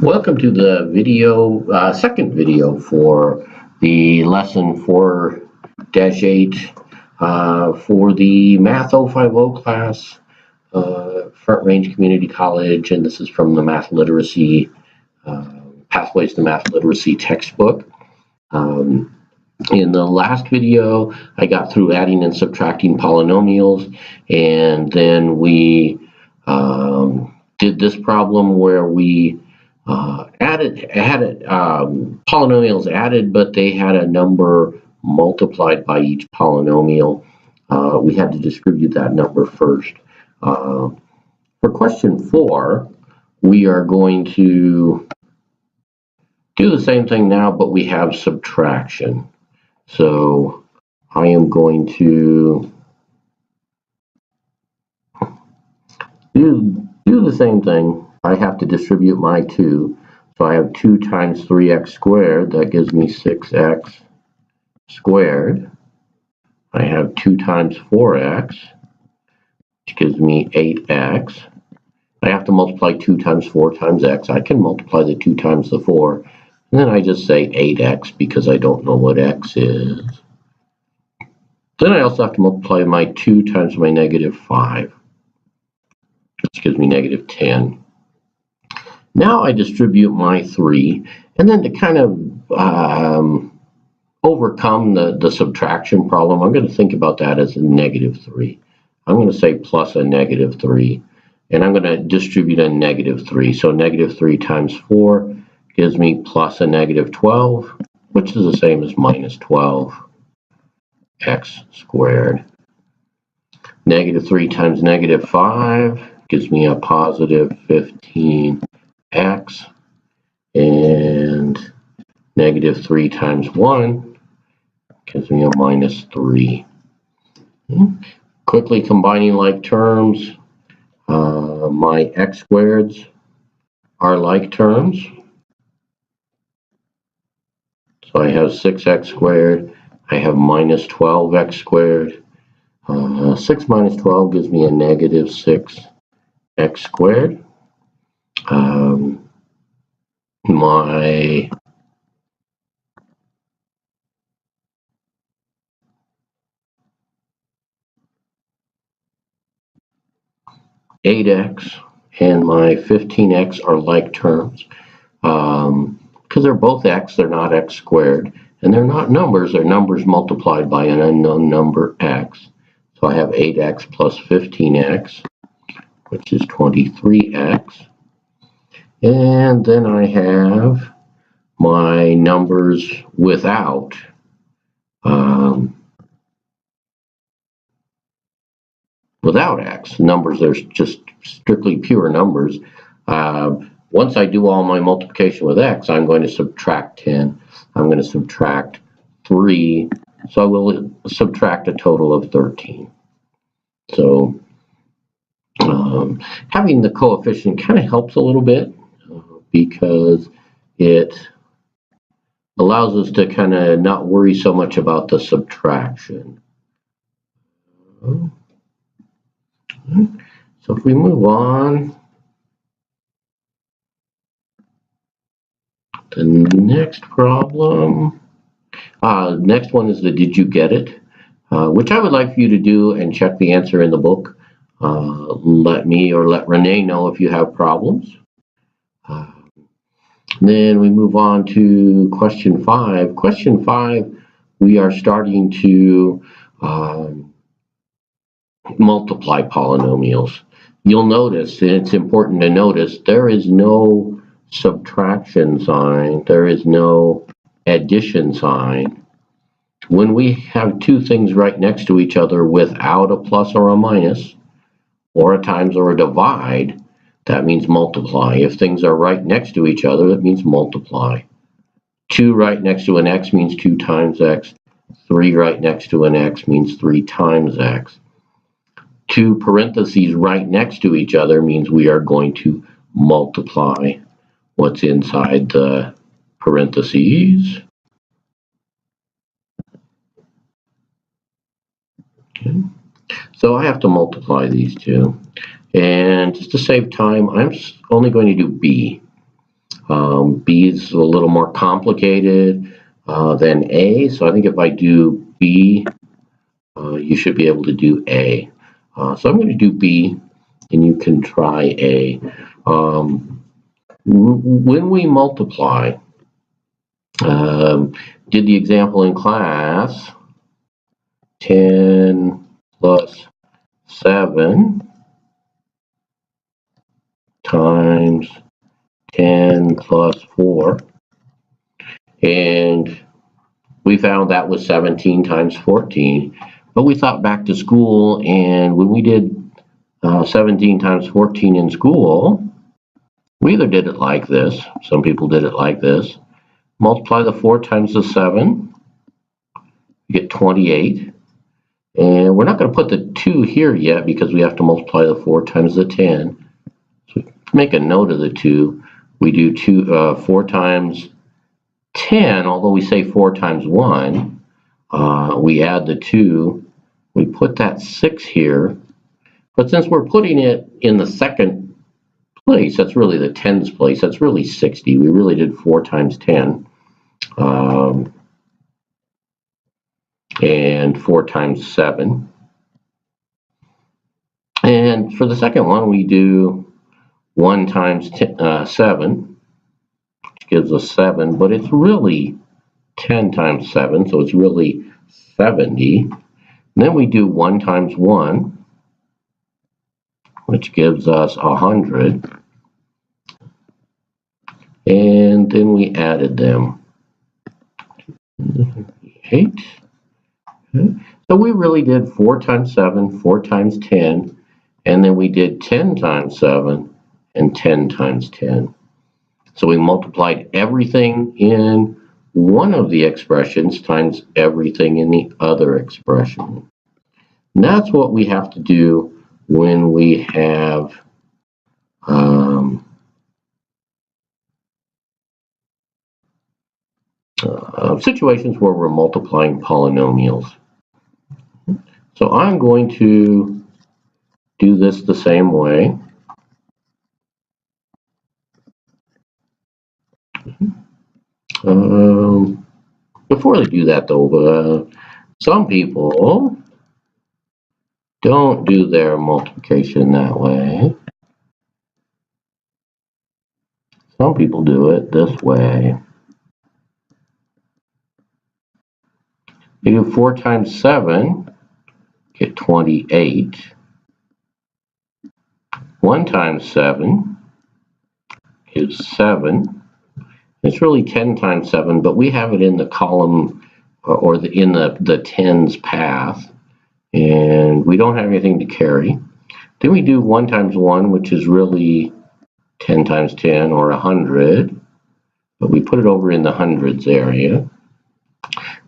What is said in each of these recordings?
Welcome to the second video for the lesson 4-8 for the Math 050 class, Front Range Community College, and this is from the Math Literacy, Pathways to Math Literacy textbook. In the last video, I got through adding and subtracting polynomials, and then we did this problem where we polynomials added, but they had a number multiplied by each polynomial. We had to distribute that number first. For question 4, we are going to do the same thing now, but we have subtraction. So I am going to do the same thing. I have to distribute my 2. So I have 2 times 3x squared. That gives me 6x squared. I have 2 times 4x, which gives me 8x. I have to multiply 2 times 4 times x. I can multiply the 2 times the 4. And then I just say 8x because I don't know what x is. Then I also have to multiply my 2 times my negative 5, which gives me negative 10. Now I distribute my 3, and then to kind of overcome the subtraction problem, I'm going to think about that as a negative 3. I'm going to say plus a negative 3, and I'm going to distribute a negative 3. So negative 3 times 4 gives me plus a negative 12, which is the same as minus 12x squared. Negative 3 times negative 5 gives me a positive 15x, and negative 3 times 1 gives me a minus 3. Quickly combining like terms, my x squareds are like terms. So I have 6x squared, I have minus 12x squared. 6 minus 12 gives me a negative 6x squared. My (8x) and my 15x are like terms. Because they're both x, they're not x squared. And they're not numbers, they're numbers multiplied by an unknown number x. So I have 8x plus 15x, which is 23x. And then I have my numbers without x. Numbers, there's just strictly pure numbers. Once I do all my multiplication with x, I'm going to subtract 10. I'm going to subtract 3. So I will subtract a total of 13. So having the coefficient kind of helps a little bit because it allows us to kind of not worry so much about the subtraction. So if we move on, the next problem, next one is the did you get it, which I would like for you to do and check the answer in the book. Let me or let Renee know if you have problems. Then we move on to question 5. Question 5, we are starting to multiply polynomials. You'll notice, and it's important to notice, there is no subtraction sign, there is no addition sign. When we have two things right next to each other without a plus or a minus, or a times or a divide, that means multiply. If things are right next to each other, that means multiply. 2 right next to an x means 2 times x. 3 right next to an x means 3 times x. 2 parentheses right next to each other means we are going to multiply what's inside the parentheses. Okay. So I have to multiply these two. And just to save time, I'm only going to do b. B is a little more complicated than A, so I think if I do B, you should be able to do A. So I'm going to do B, and you can try A. When we multiply, did the example in class, 10 plus 7 times 10 plus 4, and we found that was 17 times 14, but we thought back to school, and when we did 17 times 14 in school, we either did it like this, some people did it like this, multiply the 4 times the 7, you get 28, and we're not going to put the 2 here yet because we have to multiply the 4 times the 10, so make a note of the 2, we do 4 times 10, although we say 4 times 1, we add the 2, we put that 6 here, but since we're putting it in the second place, that's really the tens place, that's really 60, we really did 4 times 10, and 4 times 7, and for the second one we do 1 times 7, which gives us 7, but it's really 10 times 7, so it's really 70. And then we do 1 times 1, which gives us 100. And then we added them. 8. So we really did 4 times 7, 4 times 10, and then we did 10 times 7 and 10 times 10. So we multiplied everything in one of the expressions times everything in the other expression. And that's what we have to do when we have situations where we're multiplying polynomials. So I'm going to do this the same way. Before I do that though, some people don't do their multiplication that way. Some people do it this way. You do 4 times 7, get 28. 1 times 7 is 7. It's really 10 times 7, but we have it in the column or in the tens path, and we don't have anything to carry. Then we do 1 times 1, which is really 10 times 10 or 100, but we put it over in the hundreds area.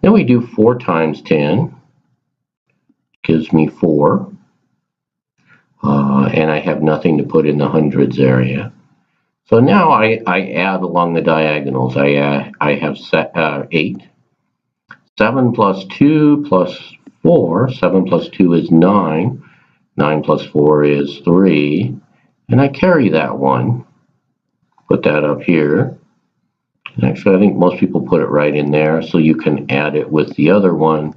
Then we do 4 times 10, gives me 4, and I have nothing to put in the hundreds area. So now I add along the diagonals. I have 8. 7 plus 2 plus 4. 7 plus 2 is 9. 9 plus 4 is 3. And I carry that one. Put that up here. And actually, I think most people put it right in there, so you can add it with the other one,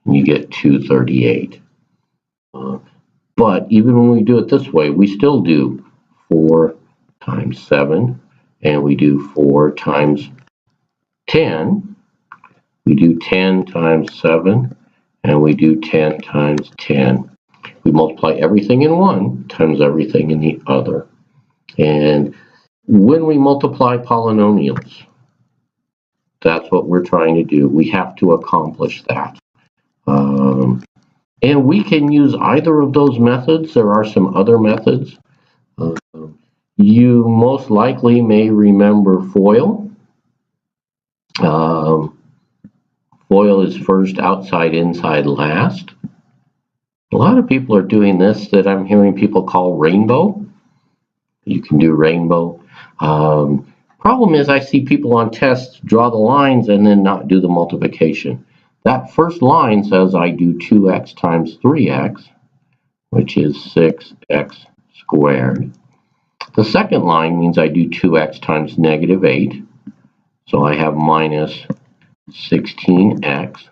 and you get 238. But even when we do it this way, we still do 4 times 7, and we do 4 times 10. We do 10 times 7, and we do 10 times 10. We multiply everything in one times everything in the other. And when we multiply polynomials, that's what we're trying to do. We have to accomplish that. And we can use either of those methods. There are some other methods. You most likely may remember FOIL. FOIL is first, outside, inside, last. A lot of people are doing this that I'm hearing people call rainbow. You can do rainbow. Problem is I see people on tests draw the lines and then not do the multiplication. That first line says I do 2x times 3x, which is 6x squared. The second line means I do 2x times negative 8. So I have minus 16x.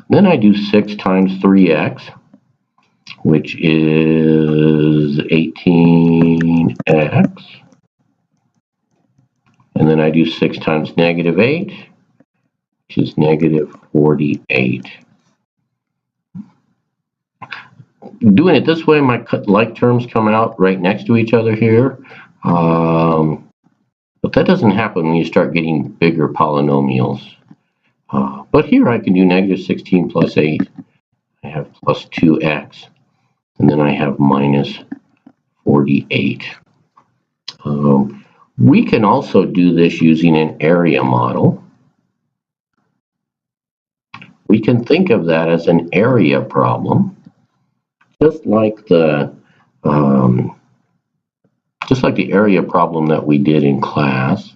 Then I do 6 times 3x, which is 18x. And then I do 6 times negative 8, which is negative 48. Doing it this way, my like terms come out right next to each other here. But that doesn't happen when you start getting bigger polynomials. But here I can do negative 16 plus 8. I have plus 2x. And then I have minus 48. We can also do this using an area model. We can think of that as an area problem, just like the area problem that we did in class.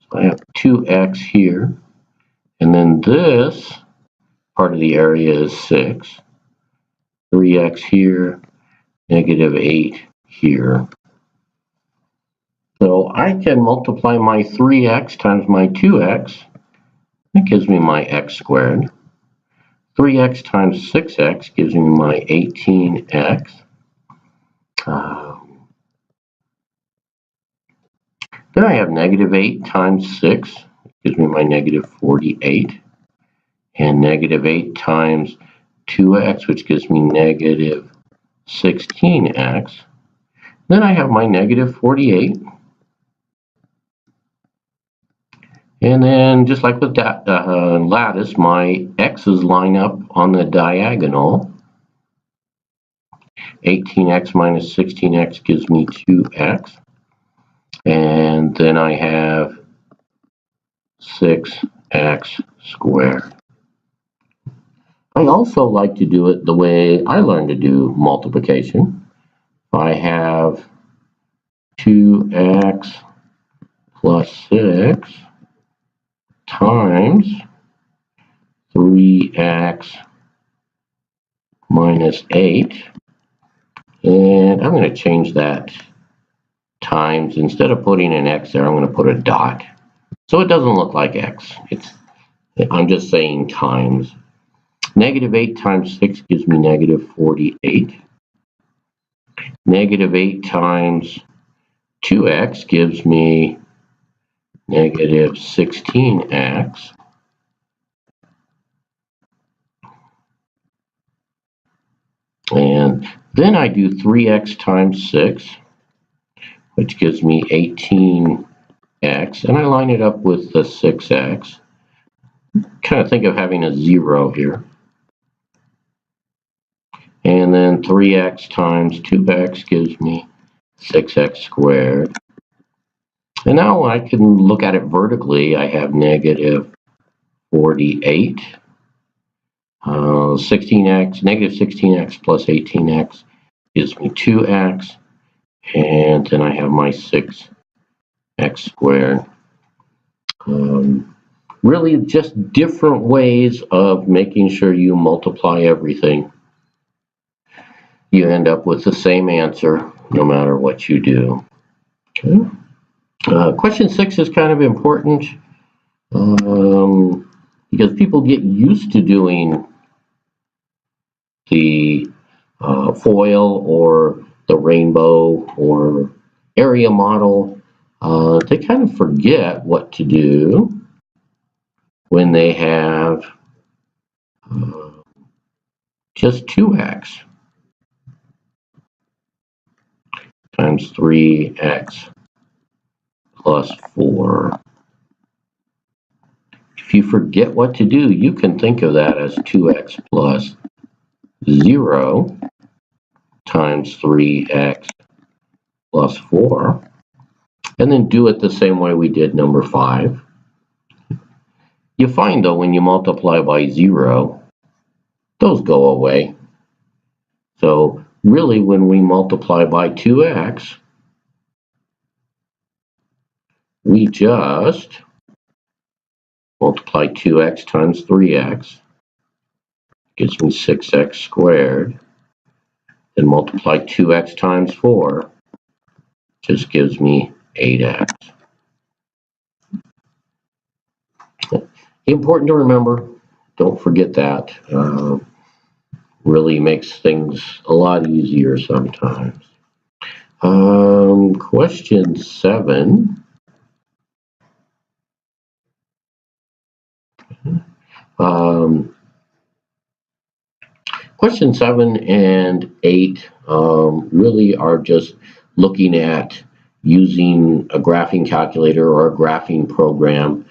So I have 2x here, and then this part of the area is 6. 3x here, negative 8 here. So I can multiply my 3x times my 2x. That gives me my x squared. 3x times 6x gives me my 18x. Then I have negative 8 times 6, gives me my negative 48. And negative 8 times 2x, which gives me negative 16x. Then I have my negative 48. And then, just like with that lattice, my x's line up on the diagonal. 18x minus 16x gives me 2x. And then I have 6x squared. I also like to do it the way I learned to do multiplication. I have 2x plus 6 times 3x minus 8. And I'm going to change that times. Instead of putting an x there, I'm going to put a dot. So it doesn't look like x. I'm just saying times. Negative 8 times 6 gives me negative 48. Negative 8 times 2x gives me negative 16x. And then I do 3x times 6, which gives me 18x. And I line it up with the 6x. Kind of think of having a 0 here. And then 3x times 2x gives me 6x squared. And now I can look at it vertically. I have negative 48. 16x, negative 16x plus 18x gives me 2x. And then I have my 6x squared. Really just different ways of making sure you multiply everything. You end up with the same answer no matter what you do. Okay. Question 6 is kind of important because people get used to doing the FOIL or the rainbow or area model. They kind of forget what to do when they have just 2x times 3x plus 4. If you forget what to do, you can think of that as 2x plus 0 times 3x plus 4. And then do it the same way we did number 5. You find, though, when you multiply by 0, those go away. So really, when we multiply by 2x, we just multiply 2x times 3x, gives me 6x squared, then multiply 2x times 4, just gives me 8x. Important to remember, don't forget that. Really makes things a lot easier sometimes. Question 7. Question 7 and 8 really are just looking at using a graphing calculator or a graphing program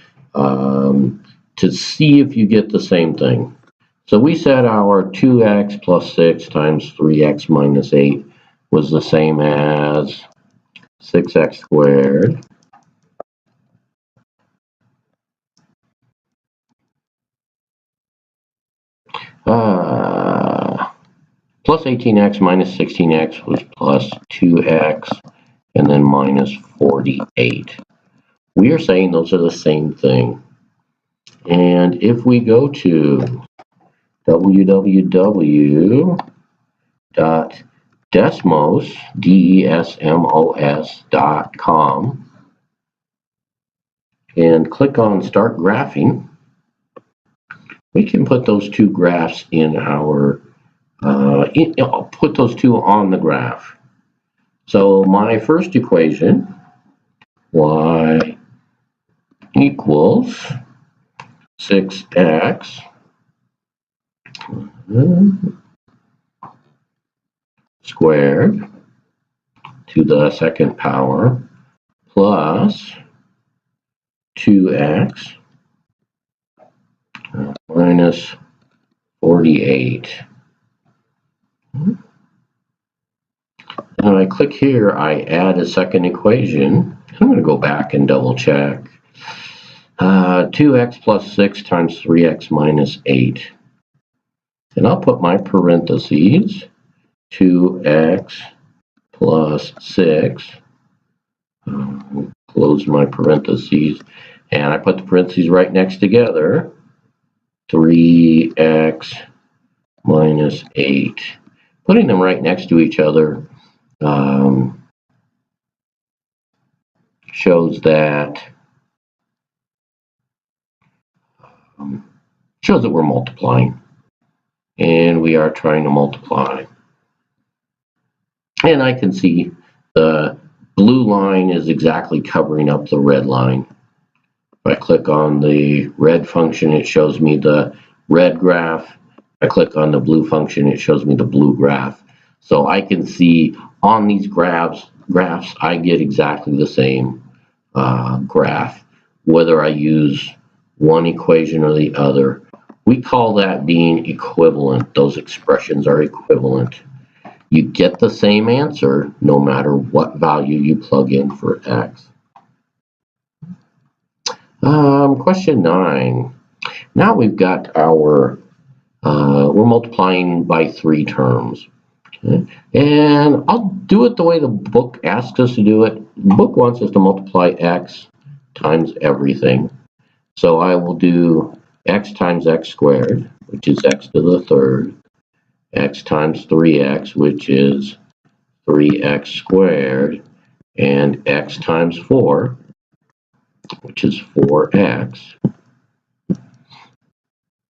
to see if you get the same thing. So we said our 2x plus 6 times 3x minus 8 was the same as 6x squared plus 18x minus 16x was plus 2x and then minus 48. We are saying those are the same thing. And if we go to www.desmos.com and click on Start Graphing, we can put those two graphs in our, put those two on the graph. So my first equation, y equals 6x squared to the second power plus 2x minus 48. When I click here, I add a second equation. I'm going to go back and double check. 2x plus 6 times 3x minus 8. And I'll put my parentheses, 2x plus 6, close my parentheses, and I put the parentheses right next together, 3x minus 8. Putting them right next to each other shows that we're multiplying, and we are trying to multiply. And I can see the blue line is exactly covering up the red line. If I click on the red function, it shows me the red graph. If I click on the blue function, it shows me the blue graph. So I can see on these graphs I get exactly the same graph, whether I use one equation or the other. We call that being equivalent. Those expressions are equivalent. You get the same answer no matter what value you plug in for x. Question 9. Now we've got our, we're multiplying by 3 terms. Okay? And I'll do it the way the book asks us to do it. The book wants us to multiply x times everything. So I will do x times x squared, which is x to the third, x times 3x, which is 3x squared, and x times 4, which is 4x.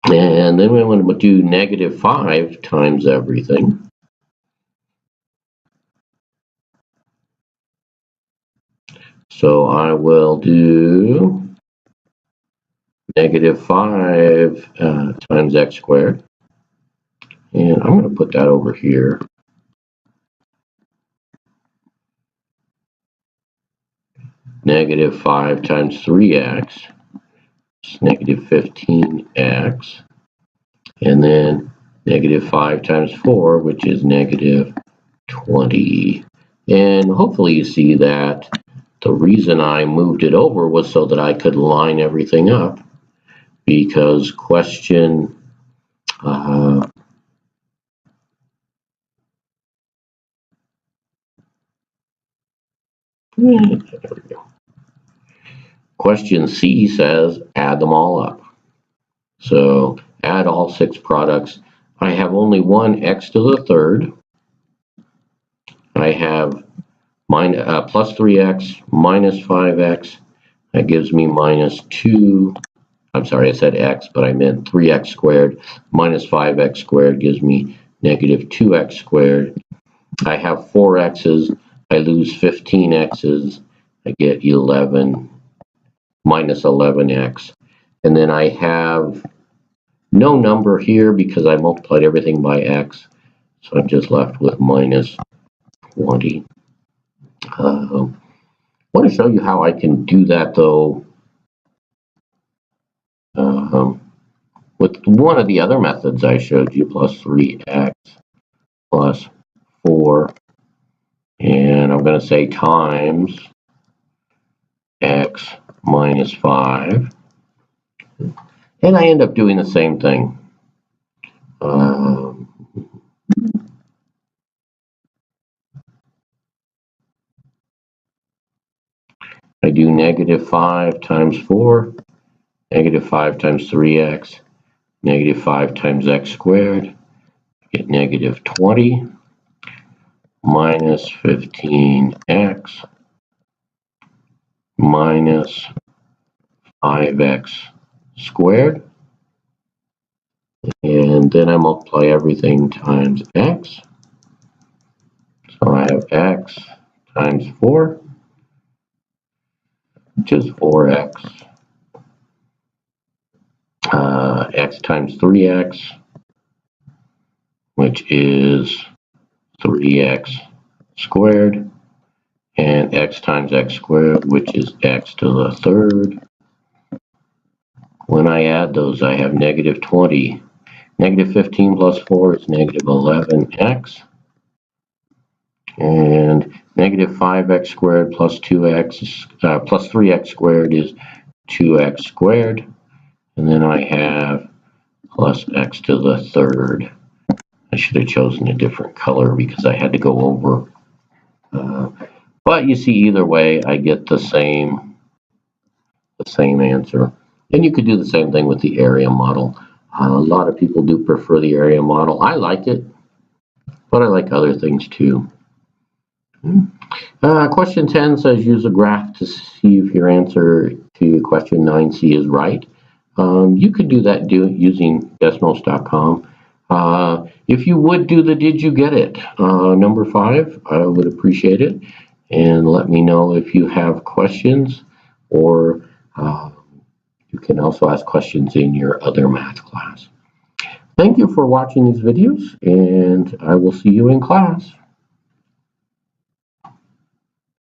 And then we want to do negative 5 times everything. So I will do negative 5 times x squared. And I'm going to put that over here. Negative 5 times 3x is negative 15x. And then negative 5 times 4, which is negative 20. And hopefully you see that the reason I moved it over was so that I could line everything up, because question question C says add them all up. So add all 6 products. I have only one x to the third. I have plus 3x minus 5x. That gives me minus 2. I'm sorry, I said x, but I meant 3x squared minus 5x squared gives me negative 2x squared. I have 4 x's. I lose 15 x's. I get 11 minus 11x. And then I have no number here because I multiplied everything by x. So I'm just left with minus 20. I want to show you how I can do that, though, with one of the other methods I showed you, plus 3x plus 4. And I'm going to say times x minus 5. And I end up doing the same thing. I do negative 5 times 4, negative 5 times 3x, negative 5 times x squared, get negative 20, minus 15x, minus 5x squared, and then I multiply everything times x. So I have x times 4, which is 4x, x times 3x, which is 3x squared, and x times x squared, which is x to the third. When I add those, I have negative 20. Negative 15 plus 4 is negative 11x. And negative 5x squared plus 2x plus 3x squared is 2x squared. And then I have plus x to the third. I should have chosen a different color because I had to go over. But you see, either way, I get the same answer. And you could do the same thing with the area model. A lot of people do prefer the area model. I like it, but I like other things too. Question 10 says use a graph to see if your answer to question 9C is right. You could do that using Desmos.com. If you would do the did you get it number 5, I would appreciate it. And let me know if you have questions, or you can also ask questions in your other math class. Thank you for watching these videos, and I will see you in class.